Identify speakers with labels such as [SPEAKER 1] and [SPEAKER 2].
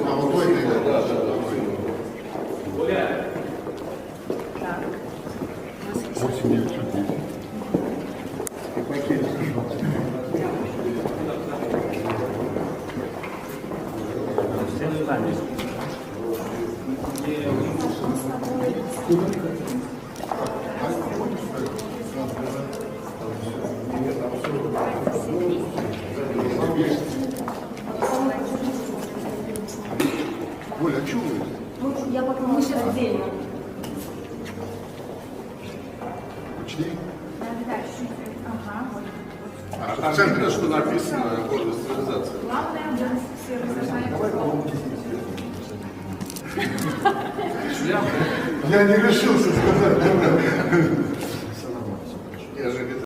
[SPEAKER 1] А вот той не да.
[SPEAKER 2] Оля.
[SPEAKER 3] 8-9-10.
[SPEAKER 1] Оля, а что вы?
[SPEAKER 4] Ну, я пока мы сейчас отдельно.
[SPEAKER 1] Учли?
[SPEAKER 4] Да, чуть-чуть. Ага, вот.
[SPEAKER 1] А в центре что написано? Гордость цивилизации.
[SPEAKER 4] Главное, да, все раздражают.
[SPEAKER 1] Я не решился сказать.